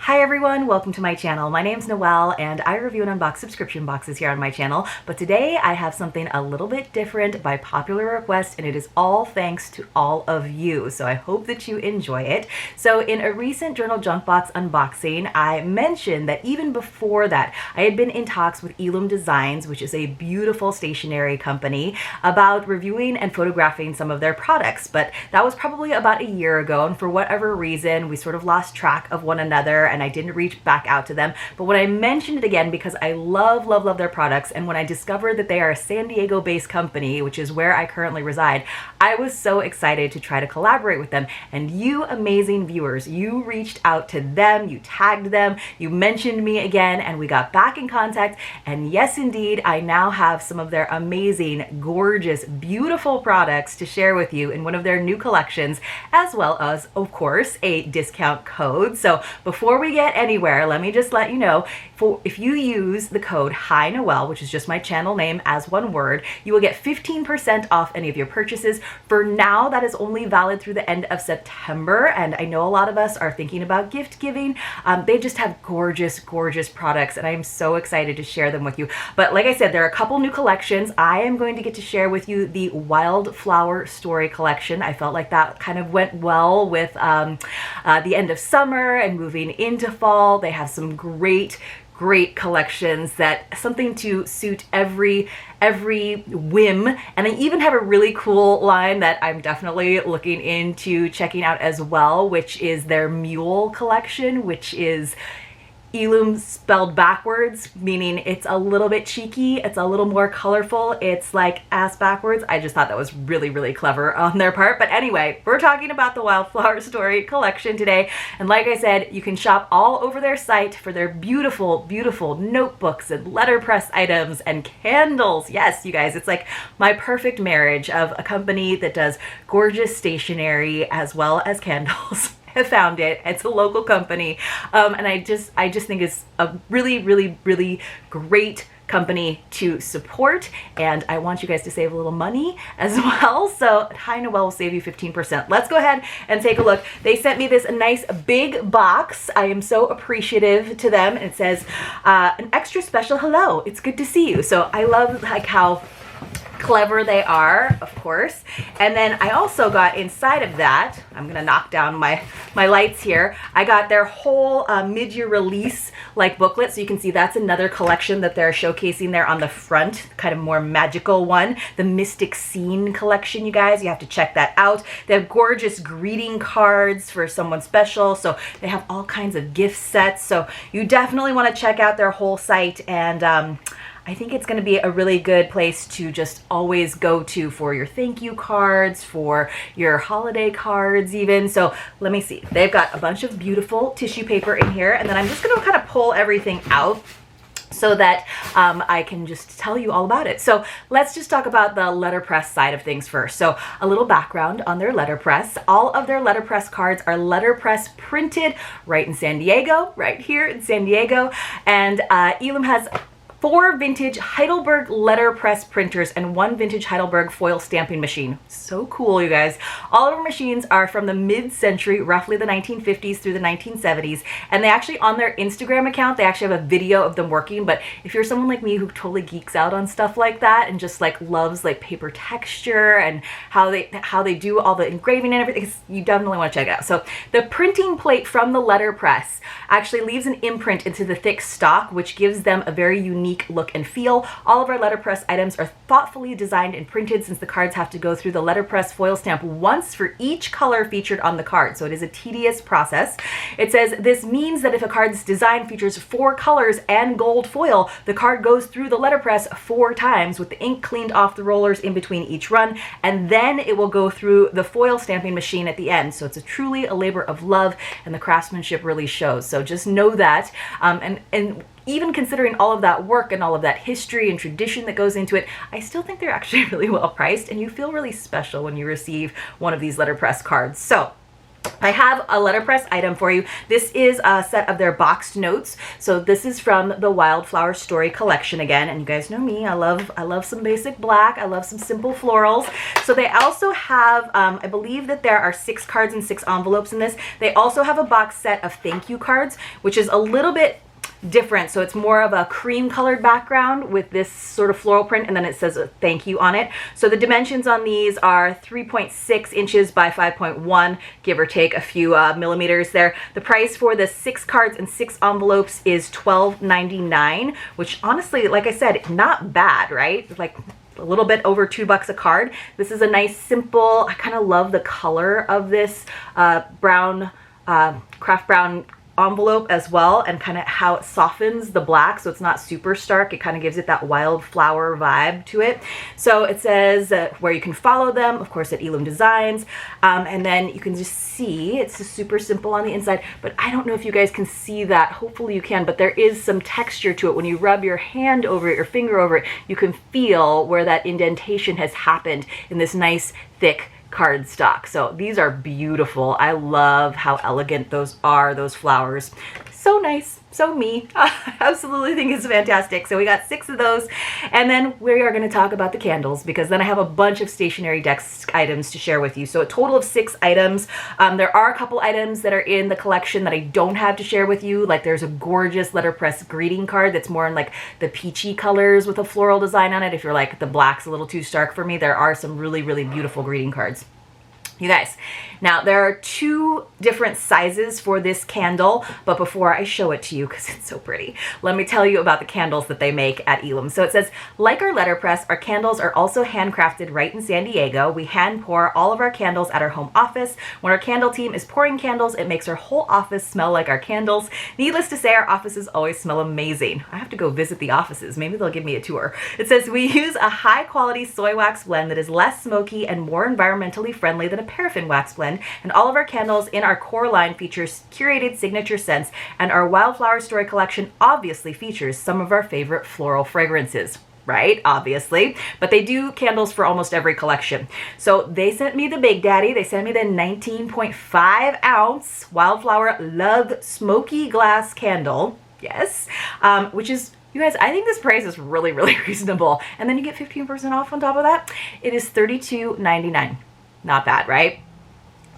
Hi everyone, welcome to my channel. My name's Noelle and I review and unbox subscription boxes here on my channel, but today I have something a little bit different by popular request, and it is all thanks to all of you, so I hope that you enjoy it. So in a recent Journal Junk Box unboxing, I mentioned that even before that, I had been in talks with Elum Designs, which is a beautiful stationery company, about reviewing and photographing some of their products, but that was probably about a year ago, and for whatever reason, we sort of lost track of one another and I didn't reach back out to them. But when I mentioned it again, because I love their products, and when I discovered that they are a San Diego based company, which is where I currently reside, I was so excited to try to collaborate with them. And you amazing viewers, you reached out to them, you tagged them, you mentioned me again, and we got back in contact. And yes indeed, I now have some of their amazing, gorgeous, beautiful products to share with you in one of their new collections, as well as, of course, a discount code. So before we get anywhere, let me just let you know, if you use the code hinoel, which is just my channel name as one word, you will get 15% off any of your purchases. For now, that is only valid through the end of September, and I know a lot of us are thinking about gift giving. They just have gorgeous, gorgeous products, and I am so excited to share them with you. But like I said, there are a couple new collections. I am going to get to share with you the Wildflower story collection. I felt like that kind of went well with the end of summer and moving into fall. They have some great collections, that something to suit every whim. And I even have a really cool line that I'm definitely looking into checking out as well, which is their mule collection, which is Elum spelled backwards, meaning it's a little bit cheeky, it's a little more colorful, it's like ass backwards. I just thought that was really clever on their part. But anyway, we're talking about the Wildflower story collection today, and like I said, you can shop all over their site for their beautiful notebooks and letterpress items and candles. Yes, you guys, it's like my perfect marriage of a company that does gorgeous stationery as well as candles. Have found it. It's a local company, and I just think it's a really great company to support, and I want you guys to save a little money as well. So hinoel will save you 15%. Let's go ahead and take a look. They sent me this nice big box. I am so appreciative to them. It says an extra special hello. It's good to see you. So I love like how clever they are, of course. And then I also got inside of that, I'm gonna knock down my lights here, I got their whole mid-year release like booklet. So you can see that's another collection that they're showcasing there on the front, kind of more magical one, the Mystic Scene collection. You guys, you have to check that out. They have gorgeous greeting cards for someone special, so they have all kinds of gift sets. So you definitely want to check out their whole site, and I think it's going to be a really good place to just always go to for your thank you cards, for your holiday cards even. So let me see. They've got a bunch of beautiful tissue paper in here, and then I'm just going to kind of pull everything out so that I can just tell you all about it. So let's just talk about the letterpress side of things first. So a little background on their letterpress. All of their letterpress cards are letterpress printed right in San Diego, right here in San Diego. And Elum has 4 vintage Heidelberg letterpress printers and 1 vintage Heidelberg foil stamping machine. So cool, you guys. All of our machines are from the mid-century, roughly the 1950s through the 1970s. And they actually, on their Instagram account, they actually have a video of them working. But if you're someone like me who totally geeks out on stuff like that and just like loves like paper texture and how they do all the engraving and everything, you definitely want to check it out. So the printing plate from the letterpress actually leaves an imprint into the thick stock, which gives them a very unique look and feel. All of our letterpress items are thoughtfully designed and printed, since the cards have to go through the letterpress foil stamp once for each color featured on the card. So it is a tedious process. It says this means that if a card's design features 4 colors and gold foil, the card goes through the letterpress 4 times with the ink cleaned off the rollers in between each run, and then it will go through the foil stamping machine at the end. So it's truly a labor of love, and the craftsmanship really shows. So just know that, and even considering all of that work and all of that history and tradition that goes into it, I still think they're actually really well priced, and you feel really special when you receive one of these letterpress cards. So I have a letterpress item for you. This is a set of their boxed notes. So this is from the Wildflower Story collection again, and you guys know me. I love some basic black. I love some simple florals. So they also have, I believe that there are 6 cards and 6 envelopes in this. They also have a box set of thank you cards, which is a little bit different. So it's more of a cream colored background with this sort of floral print, and then it says a thank you on it. So the dimensions on these are 3.6 inches by 5.1, give or take a few millimeters there. The price for the 6 cards and 6 envelopes is $12.99, which honestly, like I said, not bad, right? Like a little bit over $2 a card. This is a nice simple, I kind of love the color of this brown, craft brown envelope as well, and kind of how it softens the black so it's not super stark. It kind of gives it that wildflower vibe to it. So it says where you can follow them, of course, at Elum Designs, and then you can just see it's just super simple on the inside, but I don't know if you guys can see that. Hopefully you can, but there is some texture to it. When you rub your hand over it, your finger over it, you can feel where that indentation has happened in this nice thick cardstock. So these are beautiful. I love how elegant those are, those flowers. So nice, so me. I absolutely think it's fantastic. So we got 6 of those, and then we are going to talk about the candles, because then I have a bunch of stationery desk items to share with you. So a total of 6 items. There are a couple items that are in the collection that I don't have to share with you. Like there's a gorgeous letterpress greeting card that's more in like the peachy colors with a floral design on it. If you're like, the black's a little too stark for me, there are some really, really beautiful greeting cards. You guys, now there are 2 different sizes for this candle, but before I show it to you, because it's so pretty, let me tell you about the candles that they make at Elum. So it says, like our letterpress, our candles are also handcrafted right in San Diego. We hand pour all of our candles at our home office. When our candle team is pouring candles, it makes our whole office smell like our candles. Needless to say, our offices always smell amazing. I have to go visit the offices. Maybe they'll give me a tour. It says, we use a high quality soy wax blend that is less smoky and more environmentally friendly than a paraffin wax blend, and all of our candles in our core line features curated signature scents, and our Wildflower Story collection obviously features some of our favorite floral fragrances. Right, obviously, but they do candles for almost every collection. So they sent me the Big Daddy. They sent me the 19.5 ounce Wildflower Love Smoky Glass Candle. Yes, which is, you guys, I think this price is really, really reasonable. And then you get 15% off on top of that. It is $32.99. Not bad, right?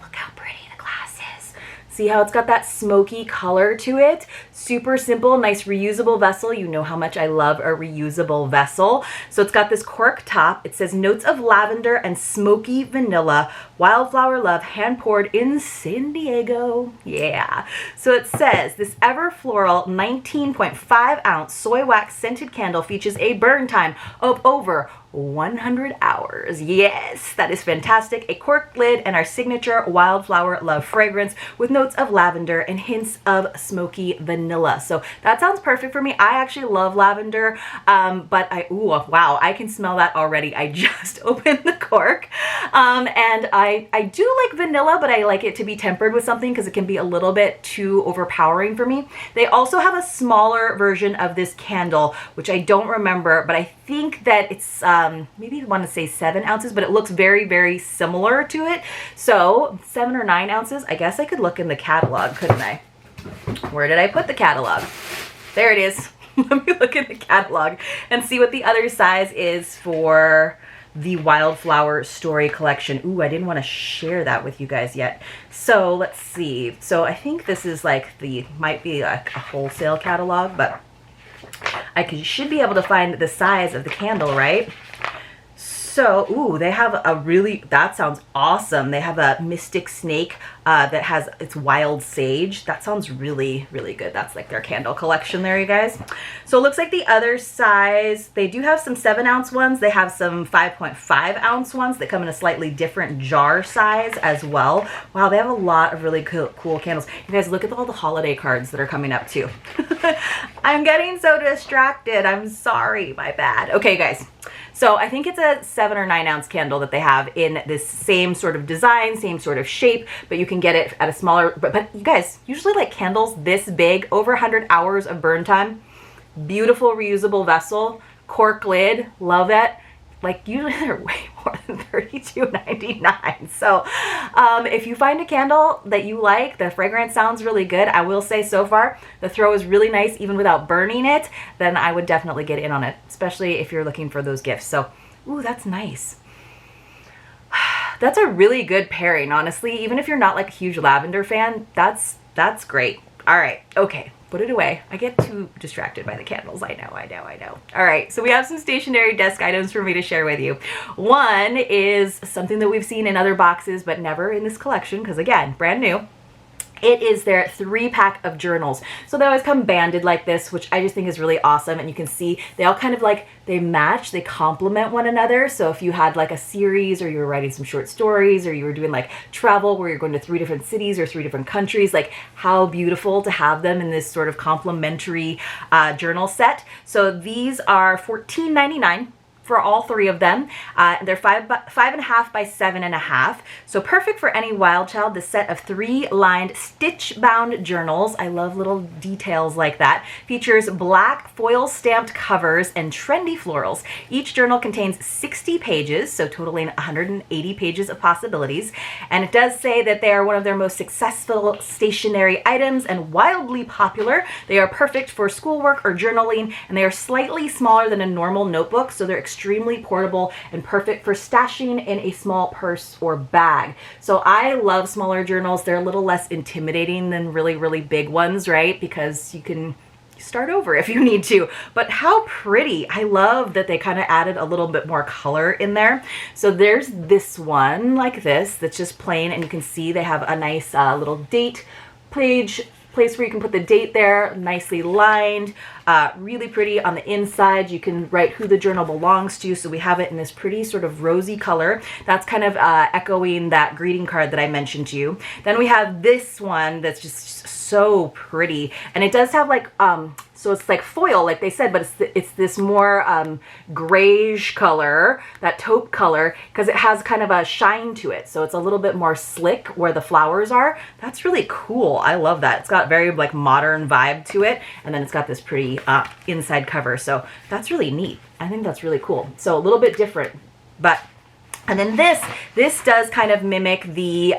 Look how pretty the glass is. See how it's got that smoky color to it? Super simple, nice reusable vessel. You know how much I love a reusable vessel. So it's got this cork top. It says notes of lavender and smoky vanilla, Wildflower Love, hand poured in San Diego. Yeah. So it says this ever floral 19.5 ounce soy wax scented candle features a burn time of over 100 hours. Yes, that is fantastic. A cork lid and our signature Wildflower Love fragrance with notes of lavender and hints of smoky vanilla. So that sounds perfect for me. I actually love lavender, but ooh, wow, I can smell that already. I just opened the cork, and I do like vanilla, but I like it to be tempered with something because it can be a little bit too overpowering for me. They also have a smaller version of this candle, which I don't remember, but I think that it's maybe I want to say 7 ounces, but it looks very, very similar to it. So 7 or 9 ounces. I guess I could look in the catalog, couldn't I? Where did I put the catalog? There it is. Let me look at the catalog and see what the other size is for the Wildflower Story collection. Ooh, I didn't want to share that with you guys yet. So let's see. So I think this is like might be like a wholesale catalog, but should be able to find the size of the candle, right? So, ooh, they have a really, that sounds awesome. They have a Mystic Snake that has, it's wild sage. That sounds really, really good. That's like their candle collection there, you guys. So it looks like the other size, they do have some 7 ounce ones. They have some 5.5 ounce ones that come in a slightly different jar size as well. Wow, they have a lot of really cool candles. You guys, look at all the holiday cards that are coming up too. I'm getting so distracted. I'm sorry, my bad. Okay, guys. So I think it's a 7 or 9 ounce candle that they have in this same sort of design, same sort of shape, but you can get it at a smaller, but you guys, usually like candles this big, over 100 hours of burn time, beautiful reusable vessel, cork lid, love it. like usually they're way more than $32.99. So if you find a candle that you like, the fragrance sounds really good, I will say so far the throw is really nice even without burning it, then I would definitely get in on it, especially if you're looking for those gifts. So, ooh, that's nice. That's a really good pairing, honestly. Even if you're not like a huge lavender fan, that's great. All right, okay. Put it away. I get too distracted by the candles. I know. All right, so we have some stationary desk items for me to share with you. One is something that we've seen in other boxes, but never in this collection, because again, brand new. It is their 3-pack of journals. So they always come banded like this, which I just think is really awesome. And you can see they all kind of like, they match, they complement one another. So if you had like a series, or you were writing some short stories, or you were doing like travel where you're going to 3 different cities or 3 different countries, like how beautiful to have them in this sort of complementary journal set. So these are $14.99 for all 3 of them. They're 5.5 by 7.5. So perfect for any wild child. This set of 3 lined stitch bound journals, I love little details like that, features black foil stamped covers and trendy florals. Each journal contains 60 pages, so totaling 180 pages of possibilities. And it does say that they are one of their most successful stationery items and wildly popular. They are perfect for schoolwork or journaling, and they are slightly smaller than a normal notebook, so they're extremely portable and perfect for stashing in a small purse or bag. So I love smaller journals. They're a little less intimidating than really, really big ones, right? Because you can start over if you need to. But how pretty. I love that they kind of added a little bit more color in there. So there's this one like this that's just plain, and you can see they have a nice little date place where you can put the date there, nicely lined, really pretty. On the inside, you can write who the journal belongs to. So we have it in this pretty sort of rosy color. That's kind of echoing that greeting card that I mentioned to you. Then we have this one that's just so pretty, and it does have like so it's like foil, like they said, but it's this more grayish color, that taupe color, because it has kind of a shine to it. So it's a little bit more slick where the flowers are. That's really cool. I love that. It's got very like modern vibe to it, and then it's got this pretty inside cover. So that's really neat. I think that's really cool. So a little bit different, but. And then this does kind of mimic the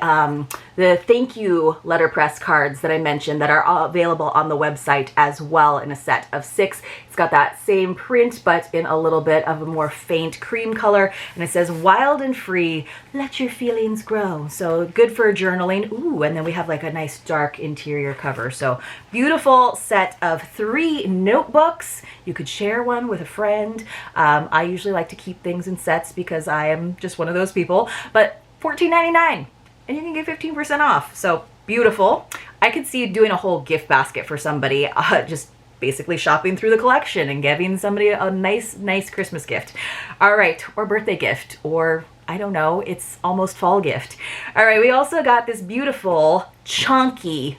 thank you letterpress cards that I mentioned that are all available on the website as well in a set of 6. It's got that same print, but in a little bit of a more faint cream color. And it says, wild and free, let your feelings grow. So good for journaling. Ooh, and then we have like a nice dark interior cover. So beautiful set of 3 notebooks. You could share one with a friend. I usually like to keep things in sets because I am just one of those people, but $14.99 and you can get 15% off. So beautiful. I could see doing a whole gift basket for somebody, just basically shopping through the collection and giving somebody a nice Christmas gift. All right, or birthday gift, or I don't know, it's almost fall gift. All right, we also got this beautiful chonky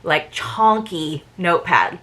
notepad.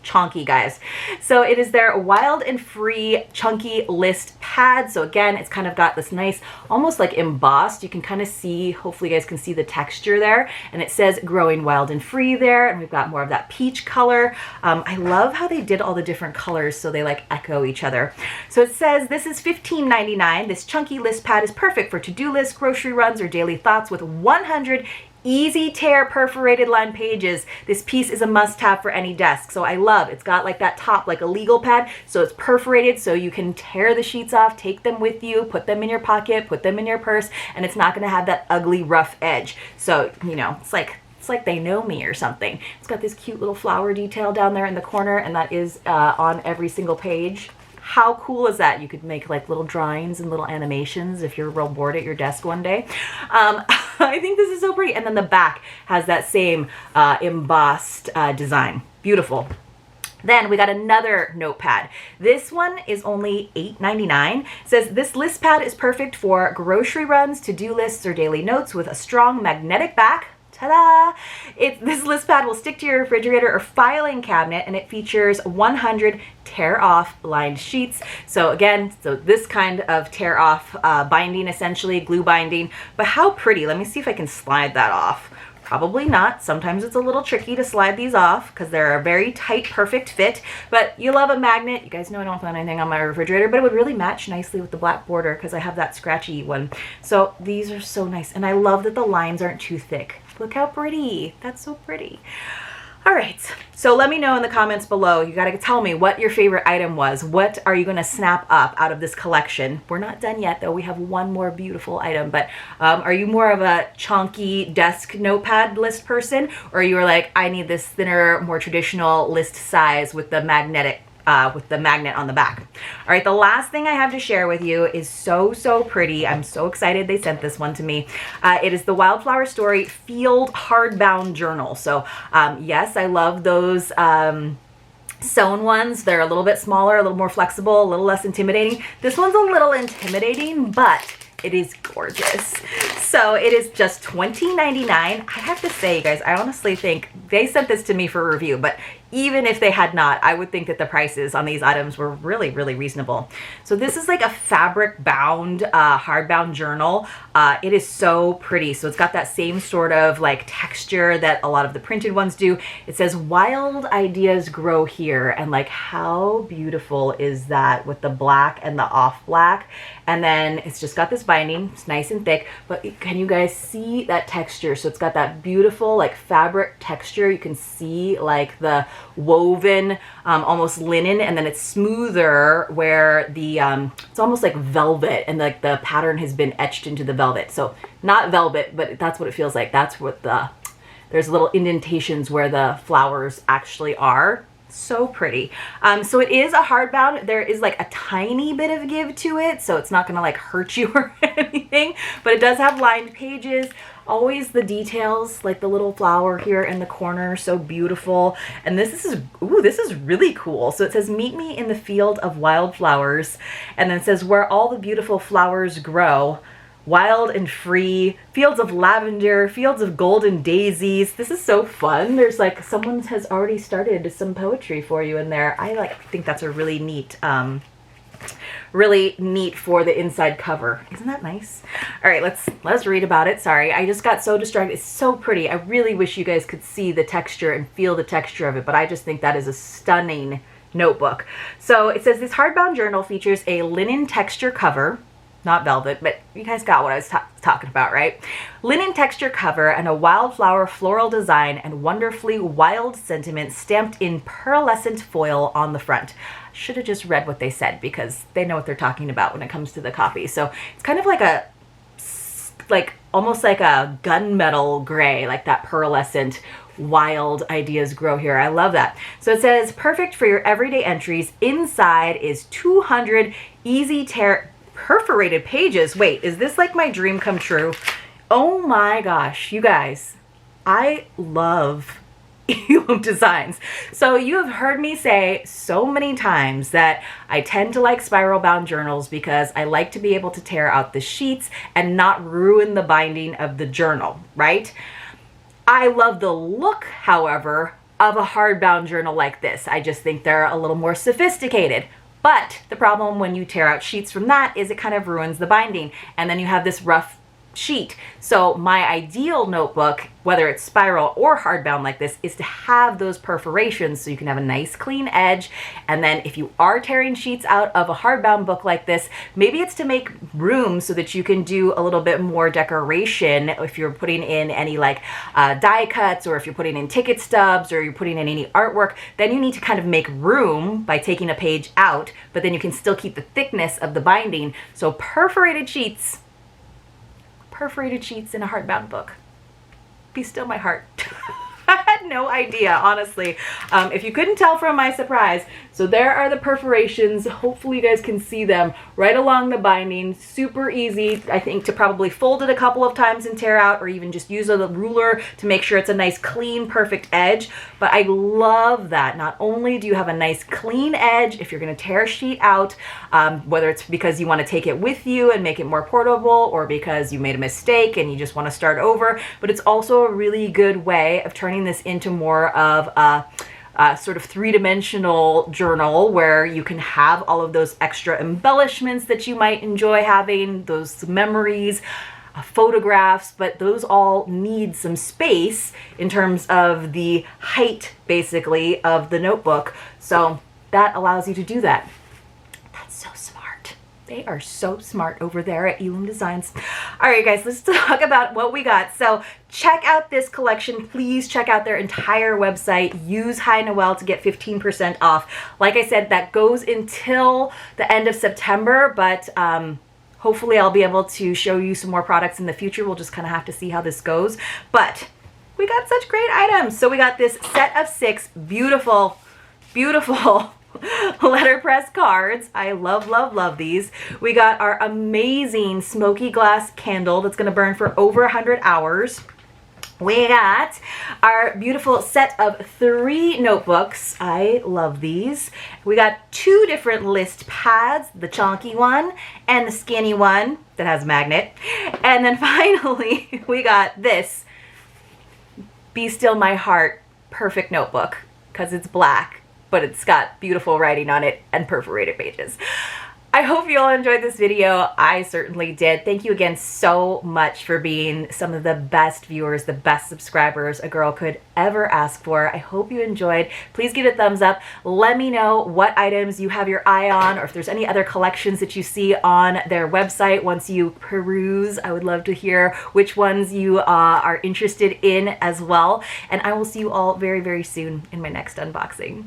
Chonky, guys. So it is their wild and free chunky list pad. So again, it's kind of got this nice, almost like embossed. You can kind of see, hopefully you guys can see the texture there. And it says growing wild and free there. And we've got more of that peach color. I love how they did all the different colors so they like echo each other. So it says this is $15.99. This chunky list pad is perfect for to-do lists, grocery runs, or daily thoughts with 100 easy tear perforated line pages. This piece is a must-have for any desk. So I love, it's got like that top, like a legal pad, so it's perforated so you can tear the sheets off, take them with you, put them in your pocket, put them in your purse, and it's not going to have that ugly rough edge. So, you know, it's like they know me or something. It's got this cute little flower detail down there in the corner, and that is on every single page. How cool is that? You could make like little drawings and little animations if you're real bored at your desk one day. I think this is so pretty. And then the back has that same embossed design. Beautiful. Then we got another notepad. This one is only $8.99. It says this list pad is perfect for grocery runs, to-do lists, or daily notes with a strong magnetic back. Ta-da! This list pad will stick to your refrigerator or filing cabinet, and it features 100 tear-off lined sheets. So again, this kind of tear-off binding, essentially glue binding. But how pretty! Let me see if I can slide that off. Probably not. Sometimes it's a little tricky to slide these off because they're a very tight, perfect fit. But you love a magnet. You guys know I don't put anything on my refrigerator, but it would really match nicely with the black border because I have that scratchy one. So these are so nice. And I love that the lines aren't too thick. Look how pretty. That's so pretty. All right, so let me know in the comments below. You gotta tell me what your favorite item was. What are you gonna snap up out of this collection? We're not done yet though. We have one more beautiful item, but are you more of a chunky desk notepad list person? Or you were like, I need this thinner, more traditional list size with the magnet on the back. All right, the last thing I have to share with you is so pretty. I'm so excited they sent this one to me. It is the Wildflower Story Field Hardbound Journal. So yes, I love those sewn ones. They're a little bit smaller, a little more flexible, a little less intimidating. This one's a little intimidating, but it is gorgeous. So it is just $20.99. I have to say, you guys, I honestly think they sent this to me for review, but even if they had not, I would think that the prices on these items were really reasonable. So this is like a fabric bound, hardbound journal. It is so pretty. So it's got that same sort of like texture that a lot of the printed ones do. It says wild ideas grow here. And like, how beautiful is that with the black and the off black? And then it's just got this binding. It's nice and thick, but can you guys see that texture? So it's got that beautiful like fabric texture. You can see like the woven almost linen, and then it's smoother where the it's almost like velvet, and like the pattern has been etched into the velvet. So not velvet, but that's what it feels like. That's what there's little indentations where the flowers actually are. So pretty. So it is a hardbound. There is like a tiny bit of give to it, so it's not gonna like hurt you or anything, but it does have lined pages. Always the details, like the little flower here in the corner, so beautiful. And this is, ooh, this is really cool. So it says, meet me in the field of wildflowers. And then it says, where all the beautiful flowers grow, wild and free, fields of lavender, fields of golden daisies. This is so fun. There's like, someone has already started some poetry for you in there. I like think that's a really neat for the inside cover. Isn't that nice? All right, let's read about it. Sorry, I just got so distracted. It's so pretty. I really wish you guys could see the texture and feel the texture of it, but I just think that is a stunning notebook. So it says this hardbound journal features a linen texture cover, not velvet, but you guys got what I was talking about, right? Linen texture cover and a wildflower floral design and wonderfully wild sentiment stamped in pearlescent foil on the front. Should have just read what they said because they know what they're talking about when it comes to the copy. So it's kind of like almost like a gunmetal gray, like that pearlescent wild ideas grow here. I love that. So it says perfect for your everyday entries. Inside is 200 easy tear perforated pages. Wait, is this like my dream come true? Oh my gosh, you guys, I love Elum Designs. So you have heard me say so many times that I tend to like spiral bound journals because I like to be able to tear out the sheets and not ruin the binding of the journal, right? I love the look, however, of a hardbound journal like this. I just think they're a little more sophisticated. But the problem when you tear out sheets from that is it kind of ruins the binding, and then you have this rough sheet. So my ideal notebook, whether it's spiral or hardbound like this, is to have those perforations so you can have a nice clean edge. And then if you are tearing sheets out of a hardbound book like this, maybe it's to make room so that you can do a little bit more decoration. If you're putting in any like die cuts, or if you're putting in ticket stubs, or you're putting in any artwork, then you need to kind of make room by taking a page out, but then you can still keep the thickness of the binding. So perforated sheets in a hardbound book. Be still my heart. I had no idea, honestly. If you couldn't tell from my surprise, so there are the perforations. Hopefully you guys can see them right along the binding. Super easy, I think, to probably fold it a couple of times and tear out, or even just use a ruler to make sure it's a nice, clean, perfect edge. But I love that. Not only do you have a nice, clean edge if you're going to tear a sheet out, whether it's because you want to take it with you and make it more portable, or because you made a mistake and you just want to start over, but it's also a really good way of turning this into more of a sort of three-dimensional journal where you can have all of those extra embellishments that you might enjoy having, those memories. photographs, but those all need some space in terms of the height, basically, of the notebook. So that allows you to do that. That's so smart. They are so smart over there at Elum Designs. All right, guys, let's talk about what we got. So check out this collection. Please check out their entire website. Use hinoël to get 15% off. Like I said, that goes until the end of September, but hopefully I'll be able to show you some more products in the future. We'll just kind of have to see how this goes. But we got such great items. So we got this set of 6 beautiful, beautiful letterpress cards. I love, love, love these. We got our amazing smoky glass candle that's going to burn for over 100 hours. We got our beautiful set of 3 notebooks. I love these. We got 2 different list pads, the chunky one and the skinny one that has a magnet. And then finally, we got this Be Still My Heart perfect notebook because it's black, but it's got beautiful writing on it and perforated pages. I hope you all enjoyed this video. I certainly did. Thank you again so much for being some of the best viewers, the best subscribers a girl could ever ask for. I hope you enjoyed. Please give it a thumbs up. Let me know what items you have your eye on, or if there's any other collections that you see on their website once you peruse. I would love to hear which ones you are interested in as well. And I will see you all very, very soon in my next unboxing.